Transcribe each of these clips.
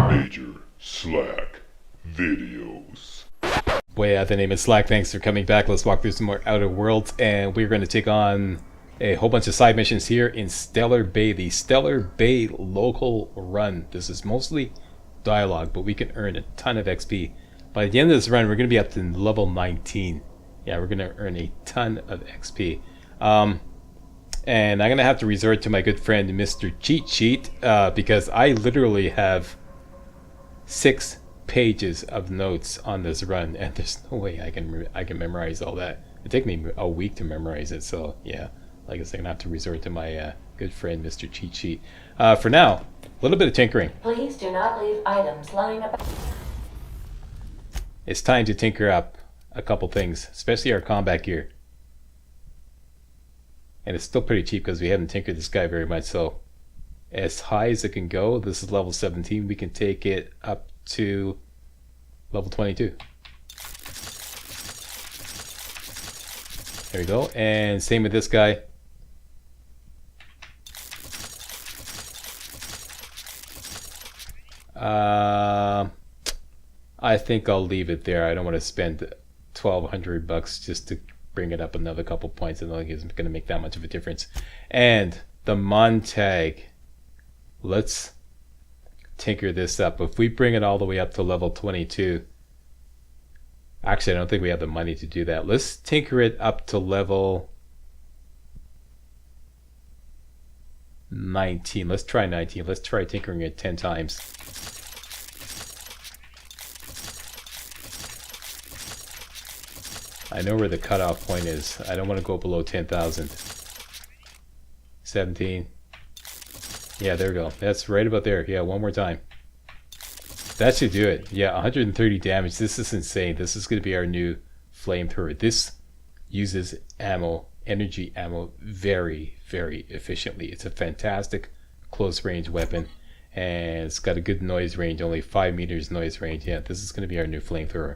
MajorSlackVideos. Boy, the name is Slack. Thanks for coming back. Let's walk through some more Outer Worlds, and we're going to take on a whole bunch of side missions here in Stellar Bay, the Stellar Bay local run. This is mostly dialogue, but we can earn a ton of XP. By the end of this run, we're going to be up to level 19. Yeah, we're going to earn a ton of XP. And I'm going to have to resort to my good friend Mr. Cheat Sheet, because I literally have 6 pages of notes on this run, and there's no way I can memorize all that. It took me a week to memorize it, so yeah, like I said, I'm gonna have to resort to my good friend Mr. Cheat Sheet. For now, a little bit of tinkering. Please do not leave items lying about. It's time to tinker up a couple things, especially our combat gear. And it's still pretty cheap because we haven't tinkered this guy very much, so as high as it can go, this is level 17, we can take it up to level 22. There we go. And same with this guy. I think I'll leave it there. I don't want to spend 1,200 bucks just to bring it up another couple points. I don't think it's going to make that much of a difference. And the Montag, let's tinker this up. If we bring it all the way up to level 22, actually I don't think we have the money to do that. Let's tinker it up to level 19. Let's try 19. Let's try tinkering it 10 times. I know where the cutoff point is. I don't want to go below 10,000. 17. Yeah, there we go. That's right about there. Yeah, one more time. That should do it. Yeah, 130 damage. This is insane. This is going to be our new flamethrower. This uses ammo, energy ammo, very, very efficiently. It's a fantastic close range weapon, and it's got a good noise range, only 5 meters noise range. Yeah, this is going to be our new flamethrower.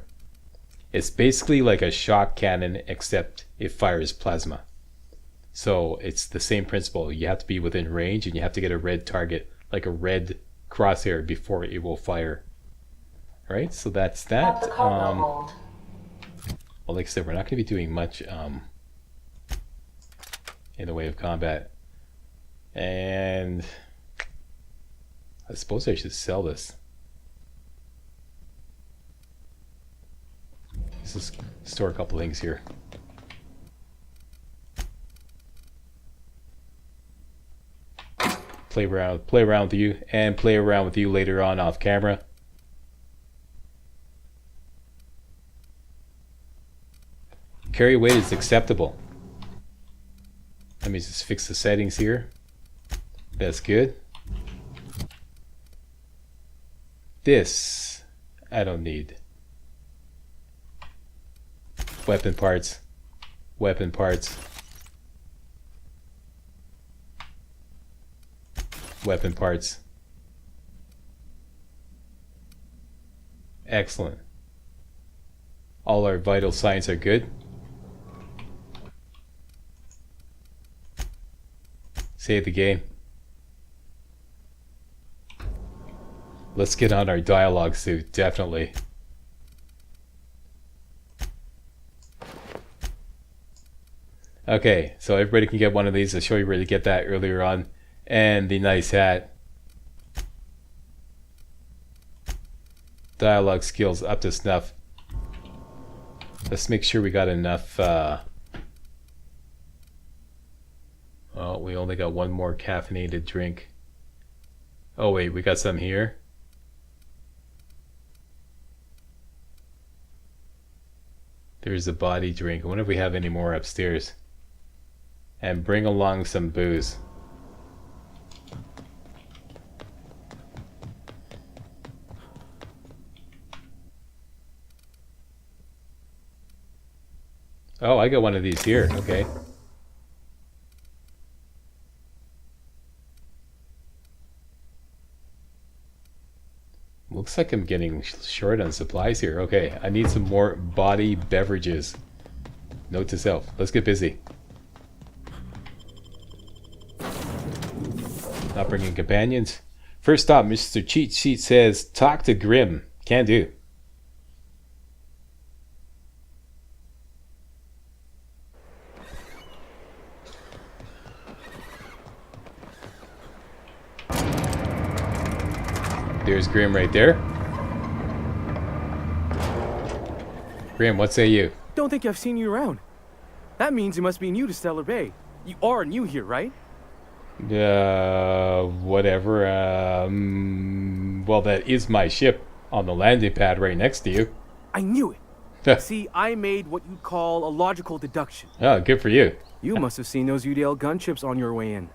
It's basically like a shock cannon, except it fires plasma. So it's the same principle. You have to be within range, and you have to get a red target, like a red crosshair, before it will fire. All right, so that's that. Well, like I said, we're not going to be doing much in the way of combat. And I suppose I should sell this. Let's just store a couple things here. Play around with you, and play around with you later on off camera. Carry weight is acceptable. Let me just fix the settings here. That's good. This I don't need. Weapon parts. Weapon parts. Weapon parts. Excellent. All our vital signs are good. Save the game. Let's get on our dialogue suit, definitely. Okay, so everybody can get one of these. I'll show you where to get that earlier on. And the nice hat. Dialogue skills up to snuff. Let's make sure we got enough. Oh, we only got one more caffeinated drink. Oh wait, we got some here. There's a body drink. I wonder if we have any more upstairs. And bring along some booze. Oh, I got one of these here. Okay. Looks like I'm getting short on supplies here. Okay, I need some more body beverages. Note to self. Let's get busy. Not bringing companions. First stop, Mr. Cheat Sheet says, talk to Grim. Can do. There's Grim right there. Grim, what say you? Don't think I've seen you around. That means you must be new to Stellar Bay. You are new here, right? Whatever. Well, that is my ship on the landing pad right next to you. I knew it. See, I made what you'd call a logical deduction. Oh, good for you. You must have seen those UDL gunships on your way in.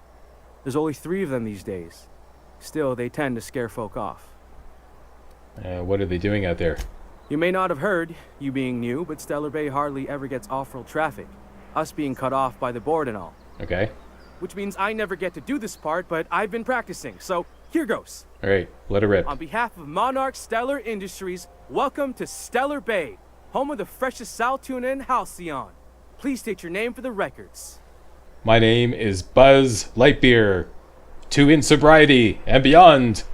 There's only 3 of them these days. Still, they tend to scare folk off. What are they doing out there? You may not have heard, you being new, but Stellar Bay hardly ever gets off-road traffic. Us being cut off by the board and all. Okay. Which means I never get to do this part, but I've been practicing, so here goes. Alright, let it rip. On behalf of Monarch Stellar Industries, welcome to Stellar Bay, home of the freshest sal tuna and halcyon. Please state your name for the records. My name is Buzz Lightbeer. 2 in sobriety and beyond.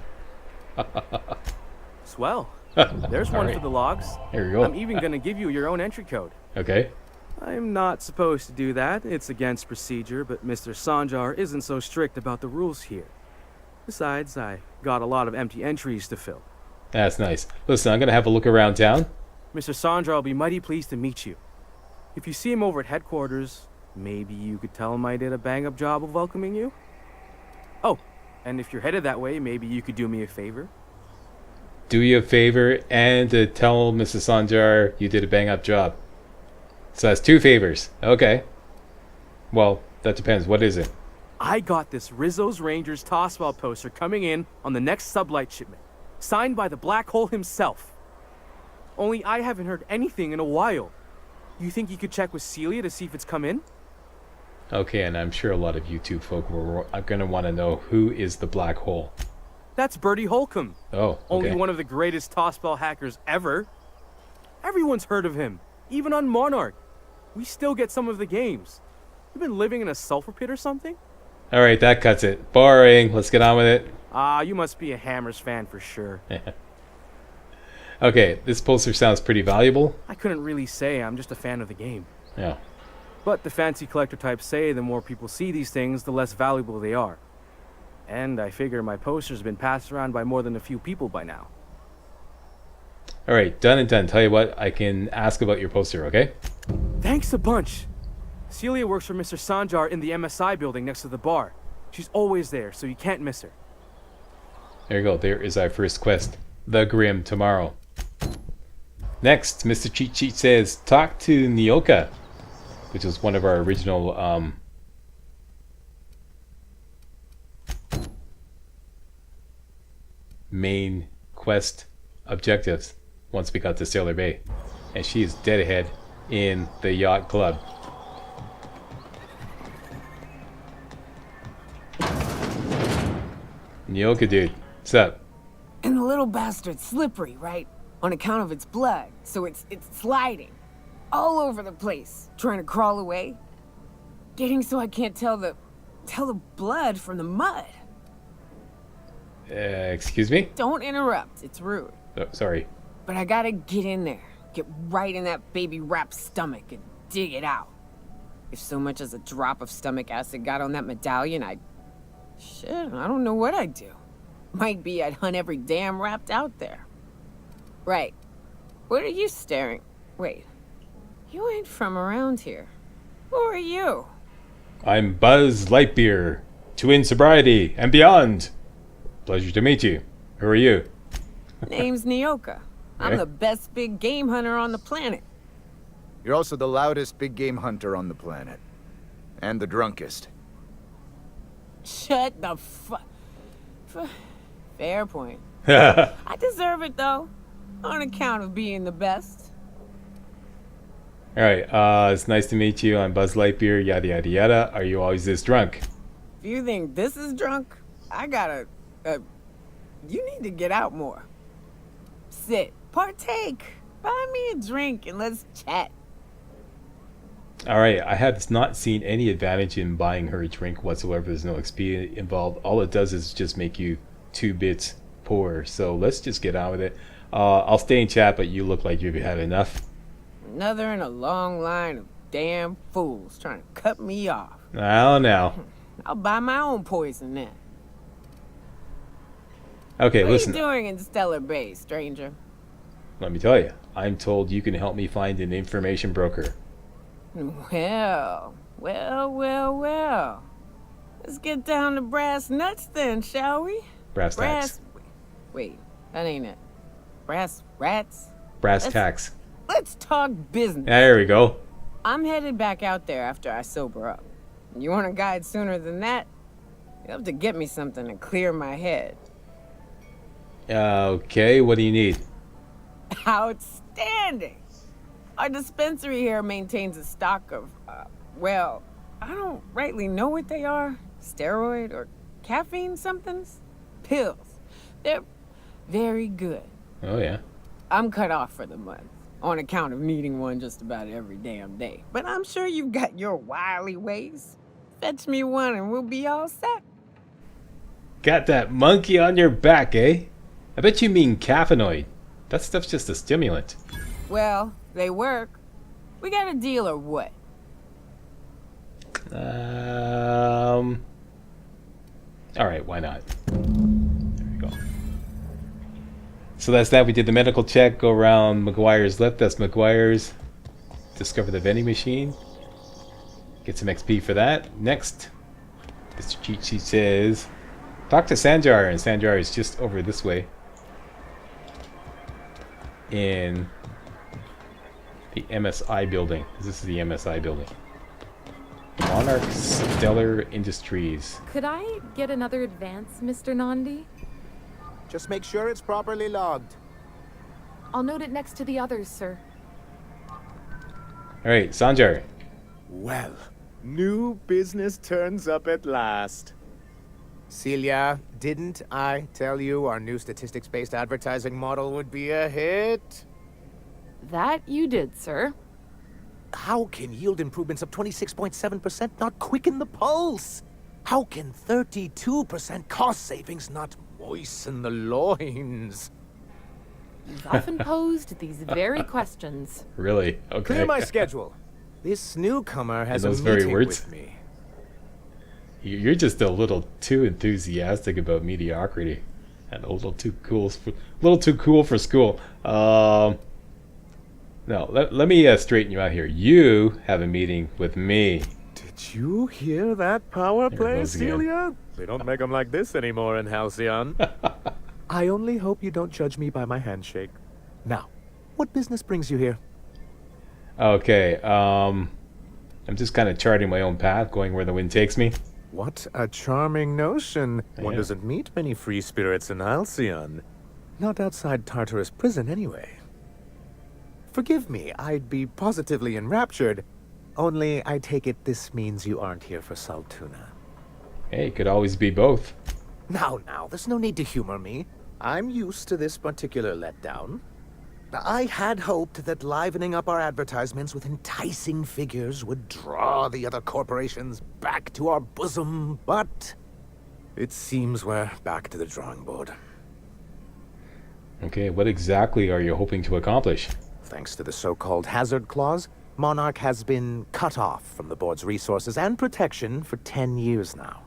Swell. There's one Alright. for the logs. Here we go. I'm even gonna give you your own entry code. Okay. I'm not supposed to do that. It's against procedure, but Mr. Sanjar isn't so strict about the rules here. Besides, I got a lot of empty entries to fill. That's nice. Listen, I'm going to have a look around town. Mr. Sanjar will be mighty pleased to meet you. If you see him over at headquarters, maybe you could tell him I did a bang-up job of welcoming you? Oh, and if you're headed that way, maybe you could do me a favor? Do you a favor and tell Mrs. Sanjar you did a bang-up job. So that's 2 favors. Okay. Well, that depends. What is it? I got this Rizzo's Rangers tossball poster coming in on the next sublight shipment, signed by the Black Hole himself. Only I haven't heard anything in a while. You think you could check with Celia to see if it's come in? Okay, and I'm sure a lot of YouTube folk are going to want to know who is the Black Hole. That's Bertie Holcomb. Oh, okay. Only one of the greatest tossball hackers ever. Everyone's heard of him, even on Monarch. We still get some of the games. You've been living in a sulfur pit or something? Alright, that cuts it. Boring. Let's get on with it. You must be a Hammers fan for sure. Okay, this poster sounds pretty valuable. I couldn't really say. I'm just a fan of the game. Yeah. But the fancy collector types say the more people see these things, the less valuable they are. And I figure my poster's been passed around by more than a few people by now. Alright, done and done. Tell you what, I can ask about your poster, okay? Thanks a bunch. Celia works for Mr. Sanjar in the MSI building next to the bar. She's always there, so you can't miss her. There you go. There is our first quest. The Grim tomorrow. Next, Mr. Cheat Sheet says, talk to Nyoka, which was one of our original main quest objectives once we got to Sailor Bay. And she is dead ahead in the yacht club. Nyoka, dude. What's up? And the little bastard's slippery, right? On account of its blood, so it's sliding. All over the place, trying to crawl away. Getting so I can't tell the blood from the mud. Excuse me? Don't interrupt, it's rude. Oh, sorry. But I gotta get in there, get right in that baby rap's stomach and dig it out. If so much as a drop of stomach acid got on that medallion, shit, I don't know what I'd do. Might be I'd hunt every damn rapt out there. Right. What are you staring? Wait. You ain't from around here. Who are you? I'm Buzz Lightbeer, 2 in sobriety and beyond. Pleasure to meet you. Who are you? Name's Nyoka. I'm Okay. the best big game hunter on the planet. You're also the loudest big game hunter on the planet. And the drunkest. Shut the Fair point. I deserve it, though. On account of being the best. Alright, it's nice to meet you. I'm Buzz Lightbeer, yada yada yada. Are you always this drunk? If you think this is drunk, I gotta... you need to get out more. Sit. Partake. Buy me a drink and let's chat. Alright, I have not seen any advantage in buying her a drink whatsoever. There's no XP involved. All it does is just make you 2 bits poorer. So let's just get on with it. I'll stay in chat, but you look like you've had enough. Another in a long line of damn fools trying to cut me off. Oh, now. I'll buy my own poison then. Okay, What listen. are you doing in Stellar Bay, stranger? Let me tell you. I'm told you can help me find an information broker. Well. Let's get down to brass nuts then, shall we? Brass tacks. Wait, that ain't it. Brass rats? Brass tacks. Let's talk business. There we go. I'm headed back out there after I sober up. You want a guide sooner than that? You'll have to get me something to clear my head. Okay, what do you need? Outstanding! Our dispensary here maintains a stock of, well, I don't rightly know what they are. Steroid or caffeine somethings? Pills. They're very good. Oh, yeah. I'm cut off for the month, on account of needing one just about every damn day. But I'm sure you've got your wily ways. Fetch me one and we'll be all set. Got that monkey on your back, eh? I bet you mean caffeinoid. That stuff's just a stimulant. Well, they work. We got a deal or what? Alright, why not? There we go. So that's that. We did the medical check. Go around McGuire's left. That's McGuire's. Discover the vending machine. Get some XP for that. Next, this cheat sheet says, talk to Sanjar, and Sanjar is just over this way. In the MSI building. This is the MSI building. Monarch Stellar Industries. Could I get another advance, Mr. Nandi? Just make sure it's properly logged. I'll note it next to the others, sir. Alright, Sanjar. Well, new business turns up at last. Celia, didn't I tell you our new statistics-based advertising model would be a hit? That you did, sir. How can yield improvements of 26.7% not quicken the pulse? How can 32% cost savings not moisten the loins? You've often posed these very questions. Really? Okay. Clear my schedule. This newcomer has In a those very meeting words? with me. You're just a little too enthusiastic about mediocrity, and a little too cool for school. No, let me straighten you out here. You have a meeting with me. Did you hear that power There it play, goes again. Celia? They don't make them like this anymore in Halcyon. I only hope you don't judge me by my handshake. Now, what business brings you here? Okay. I'm just kind of charting my own path, going where the wind takes me. What a charming notion. One Yeah. doesn't meet many free spirits in Halcyon. Not outside Tartarus prison, anyway. Forgive me, I'd be positively enraptured. Only, I take it this means you aren't here for salt tuna. Hey, it could always be both. Now, there's no need to humor me. I'm used to this particular letdown. I had hoped that livening up our advertisements with enticing figures would draw the other corporations back to our bosom, but it seems we're back to the drawing board. Okay, what exactly are you hoping to accomplish? Thanks to the so-called hazard clause, Monarch has been cut off from the board's resources and protection for 10 years now.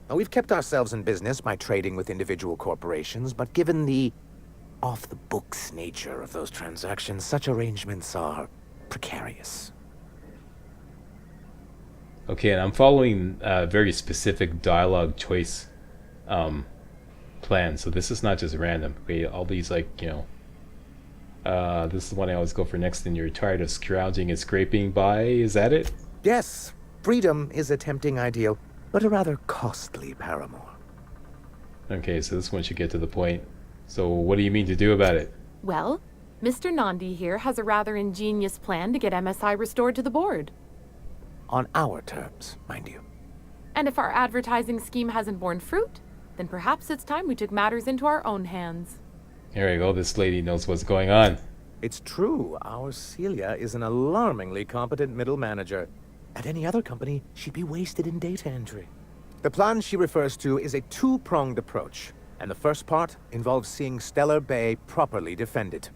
Now, we've kept ourselves in business by trading with individual corporations, but given the off-the-books nature of those transactions, such arrangements are precarious. Okay, and I'm following a very specific dialogue choice plan, so this is not just random. Okay, all these, like, you know, this is the one I always go for next, and you're tired of scrounging and scraping by, is that it? Yes, freedom is a tempting ideal, but a rather costly paramour. Okay, so this one should get to the point. So what do you mean to do about it? Well, Mr. Nandi here has a rather ingenious plan to get MSI restored to the board. On our terms, mind you. And if our advertising scheme hasn't borne fruit, then perhaps it's time we took matters into our own hands. Here we go, this lady knows what's going on. It's true, our Celia is an alarmingly competent middle manager. At any other company, she'd be wasted in data entry. The plan she refers to is a two-pronged approach, and the first part involves seeing Stellar Bay properly defended.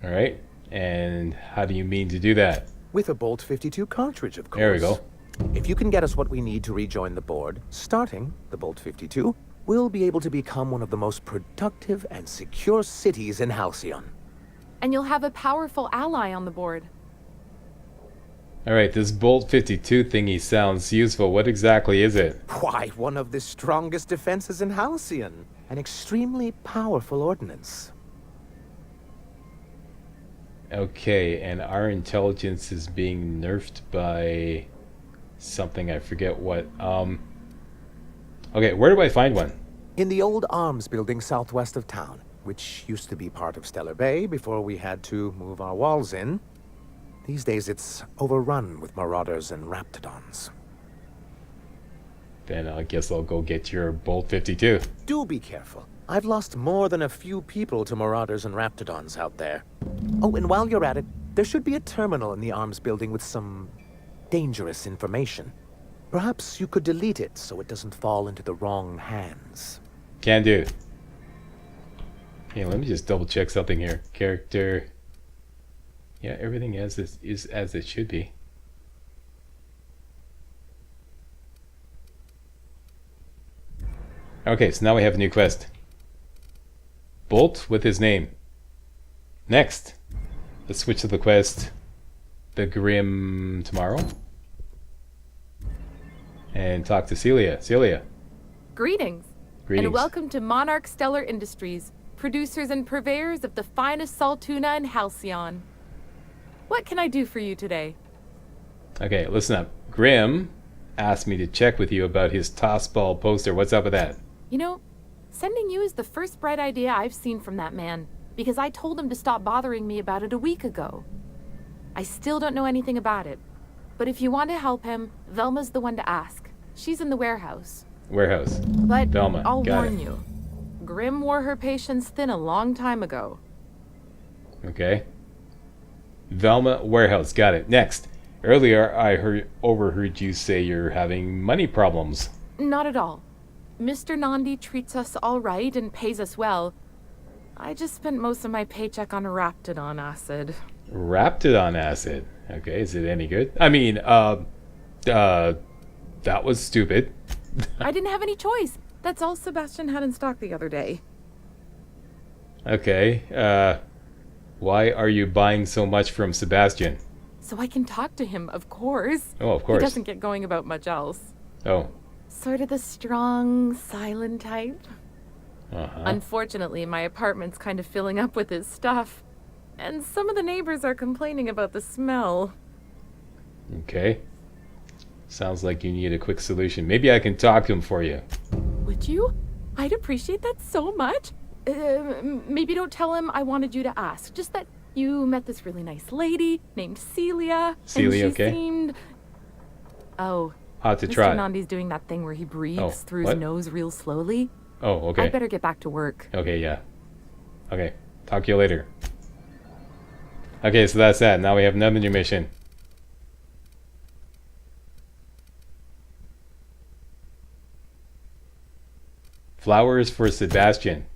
All right. And how do you mean to do that? With a Bolt 52 cartridge, of course. There we go. If you can get us what we need to rejoin the board, starting the Bolt 52, we'll be able to become one of the most productive and secure cities in Halcyon. And you'll have a powerful ally on the board. All right, this Bolt 52 thingy sounds useful. What exactly is it? Why, one of the strongest defenses in Halcyon. An extremely powerful ordnance. Okay, and our intelligence is being nerfed by something, I forget what. Okay, where do I find one? In the old arms building southwest of town, which used to be part of Stellar Bay before we had to move our walls in. These days it's overrun with marauders and raptidons. Then I guess I'll go get your Bolt 52. Do be careful. I've lost more than a few people to marauders and raptidons out there. Oh, and while you're at it, there should be a terminal in the arms building with some dangerous information. Perhaps you could delete it so it doesn't fall into the wrong hands. Can do. Yeah, let me just double check something here. Character. Yeah, everything is as it should be. Okay, so now we have a new quest. Bolt with his name. Next, let's switch to the quest. The Grim tomorrow. And talk to Celia. Celia. Greetings. Greetings. And welcome to Monarch Stellar Industries, producers and purveyors of the finest salt tuna in Halcyon. What can I do for you today? Okay, listen up. Grim asked me to check with you about his tossball poster. What's up with that? You know, sending you is the first bright idea I've seen from that man, because I told him to stop bothering me about it a week ago. I still don't know anything about it, but if you want to help him, Velma's the one to ask. She's in the warehouse. Warehouse. But Velma, I'll got warn it. you, Grim wore her patience thin a long time ago. Okay. Velma Warehouse. Got it. Next. Earlier, I overheard you say you're having money problems. Not at all. Mr. Nandi treats us all right and pays us well. I just spent most of my paycheck on Raptidon acid. Raptidon acid. Okay, is it any good? I mean, that was stupid. I didn't have any choice. That's all Sebastian had in stock the other day. Okay, why are you buying so much from Sebastian? So I can talk to him, of course. Oh, of course. He doesn't get going about much else. Oh. Sort of the strong, silent type. Uh-huh. Unfortunately, my apartment's kind of filling up with his stuff. And some of the neighbors are complaining about the smell. Okay. Sounds like you need a quick solution. Maybe I can talk to him for you. Would you? I'd appreciate that so much. Maybe don't tell him I wanted you to ask. Just that you met this really nice lady named Celia. Celia, and she okay. seemed... Oh. Hot to Mr. try. Nandi's doing that thing where he breathes Oh, through what? his nose real slowly. Oh, okay. I better get back to work. Okay, yeah. Okay, talk to you later. Okay, so that's that. Now we have another new mission. Flowers for Sebastian.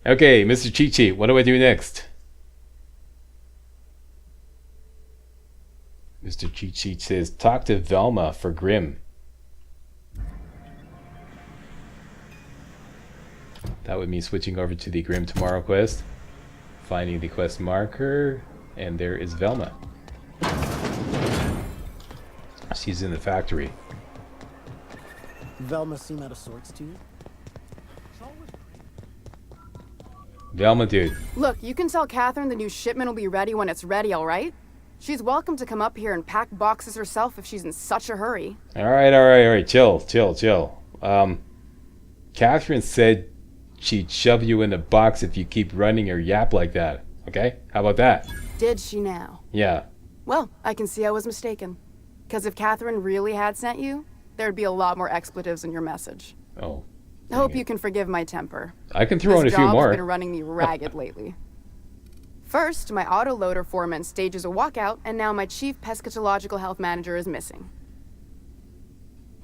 Okay, Mr. Cheat Sheet, what do I do next? Mr. Cheat Sheet says, talk to Velma for Grim. That would mean switching over to the Grim Tomorrow quest, finding the quest marker, and there is Velma. She's in the factory. Velma seem out of sorts to you? Velma, dude. Look, you can tell Catherine the new shipment will be ready when it's ready, all right? She's welcome to come up here and pack boxes herself if she's in such a hurry. Alright. Chill. Catherine said she'd shove you in a box if you keep running or yap like that. Okay? How about that? Did she now? Yeah. Well, I can see I was mistaken. Because if Catherine really had sent you, there'd be a lot more expletives in your message. Oh. I hope you can forgive my temper. I can throw in a This few job's more. been running me ragged lately. First, my autoloader foreman stages a walkout, and now my chief pescatological health manager is missing.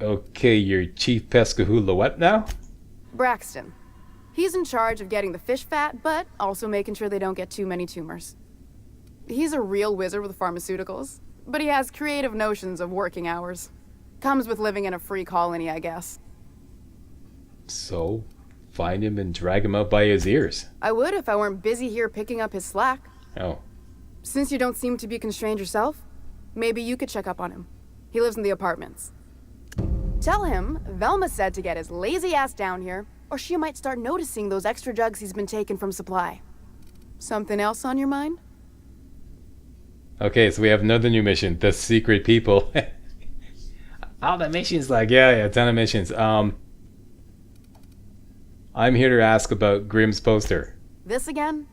Okay, you're Chief Pescahula what now? Braxton. He's in charge of getting the fish fat, but also making sure they don't get too many tumors. He's a real wizard with pharmaceuticals, but he has creative notions of working hours. Comes with living in a free colony, I guess. So, find him and drag him out by his ears. I would if I weren't busy here picking up his slack. Oh. Since you don't seem to be constrained yourself, maybe you could check up on him. He lives in the apartments. Tell him Velma said to get his lazy ass down here, or she might start noticing those extra drugs he's been taking from supply. Something else on your mind? Okay, so we have another new mission. The Secret People. All the missions, like, yeah, a ton of missions. I'm here to ask about Grimm's poster. This again?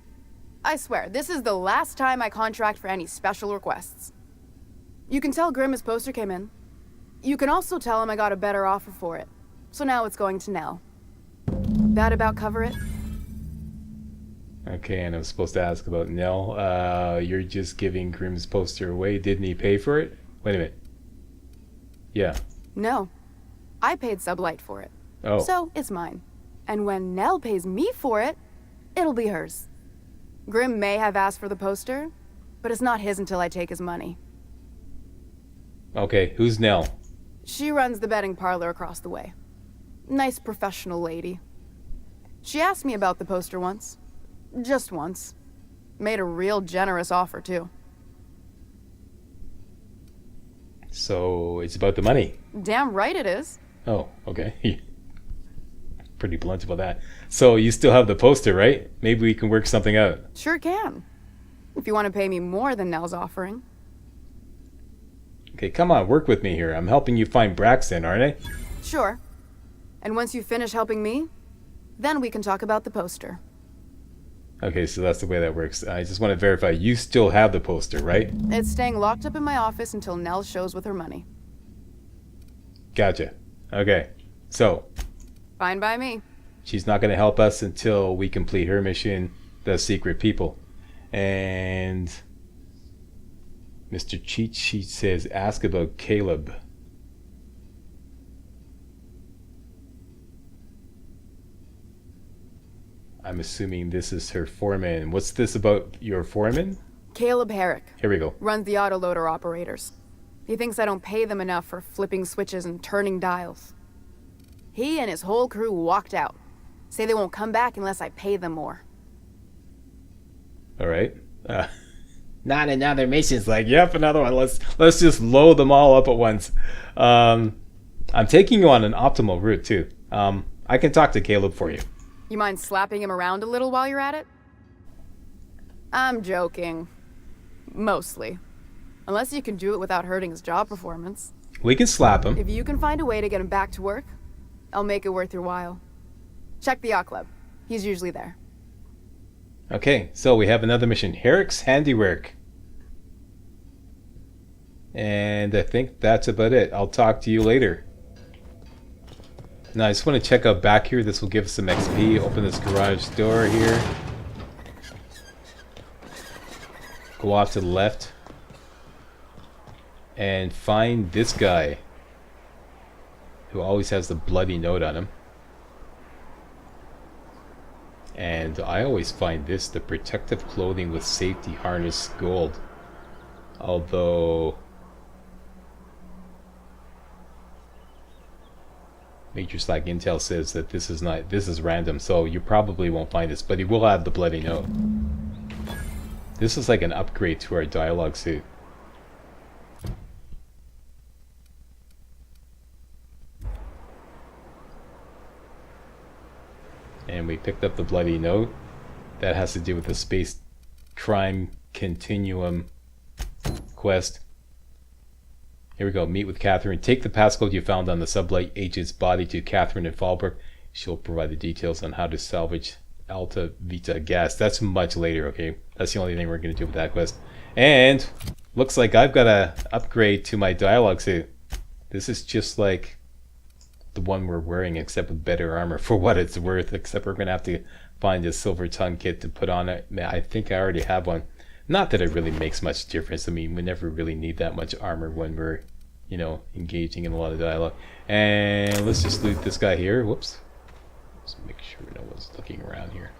I swear, this is the last time I contract for any special requests. You can tell Grimm his poster came in. You can also tell him I got a better offer for it. So now it's going to Nell. That about cover it? Okay, and I was supposed to ask about Nell. You're just giving Grimm's poster away. Didn't he pay for it? Wait a minute. Yeah. No. I paid Sublight for it. Oh. So it's mine. And when Nell pays me for it, it'll be hers. Grimm may have asked for the poster, but it's not his until I take his money. Okay, who's Nell? She runs the betting parlor across the way. Nice professional lady. She asked me about the poster once. Just once. Made a real generous offer, too. So, it's about the money. Damn right it is. Oh, okay. Pretty blunt about that. So, you still have the poster, right? Maybe we can work something out. Sure can. If you want to pay me more than Nell's offering. Okay, come on, work with me here. I'm helping you find Braxton, aren't I? Sure. And once you finish helping me, then we can talk about the poster. Okay, so that's the way that works. I just want to verify, you still have the poster, right? It's staying locked up in my office until Nell shows with her money. Gotcha. Okay, so Fine by me. she's not going to help us until we complete her mission, The Secret People. And Mr. Cheat Sheet says, ask about Caleb. I'm assuming this is her foreman. What's this about your foreman? Caleb Herrick. Here we go. Runs the autoloader operators. He thinks I don't pay them enough for flipping switches and turning dials. He and his whole crew walked out. Say they won't come back unless I pay them more. All right. Not another mission's like, yep, another one. Let's just load them all up at once. I'm taking you on an optimal route too. I can talk to Caleb for you. You mind slapping him around a little while you're at it? I'm joking. Mostly. Unless you can do it without hurting his job performance. We can slap him. If you can find a way to get him back to work, I'll make it worth your while. Check the yacht club. He's usually there. Okay, so we have another mission. Herrick's Handiwork. And I think that's about it. I'll talk to you later. Now I just want to check out back here. This will give us some XP. Open this garage door here. Go off to the left. And find this guy. Who always has the bloody note on him. And I always find this, the protective clothing with safety harness gold. Although MajorSlack Intel says that this is random, so you probably won't find this, but he will have the bloody note. This is like an upgrade to our dialogue suit. And we picked up the bloody note. That has to do with the space crime continuum quest. Here we go. Meet with Catherine. Take the passcode you found on the sublight agent's body to Catherine in Fallbrook. She'll provide the details on how to salvage Alta Vita gas. That's much later, okay? That's the only thing we're going to do with that quest. And looks like I've got a upgrade to my dialogue suit. This is just like the one we're wearing, except with better armor for what it's worth, except we're going to have to find a silver tongue kit to put on it. I think I already have one. Not that it really makes much difference. I mean, we never really need that much armor when we're you know, engaging in a lot of dialogue. And let's just loot this guy here. Whoops. Just make sure no one's looking around here.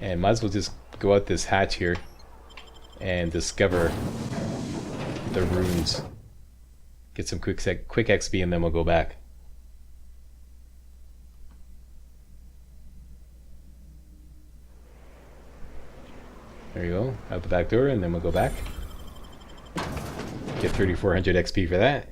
And might as well just go out this hatch here and discover the runes. Get some quick XP and then we'll go back. There you go, out the back door, and then we'll go back. Get 3,400 XP for that.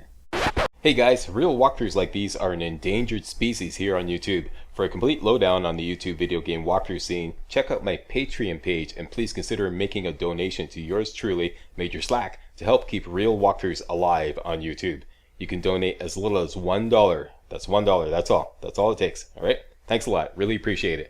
Hey guys, real walkthroughs like these are an endangered species here on YouTube. For a complete lowdown on the YouTube video game walkthrough scene, check out my Patreon page, and please consider making a donation to yours truly, Major Slack, to help keep real walkthroughs alive on YouTube. You can donate as little as $1. That's $1, that's all. That's all it takes, alright? Thanks a lot, really appreciate it.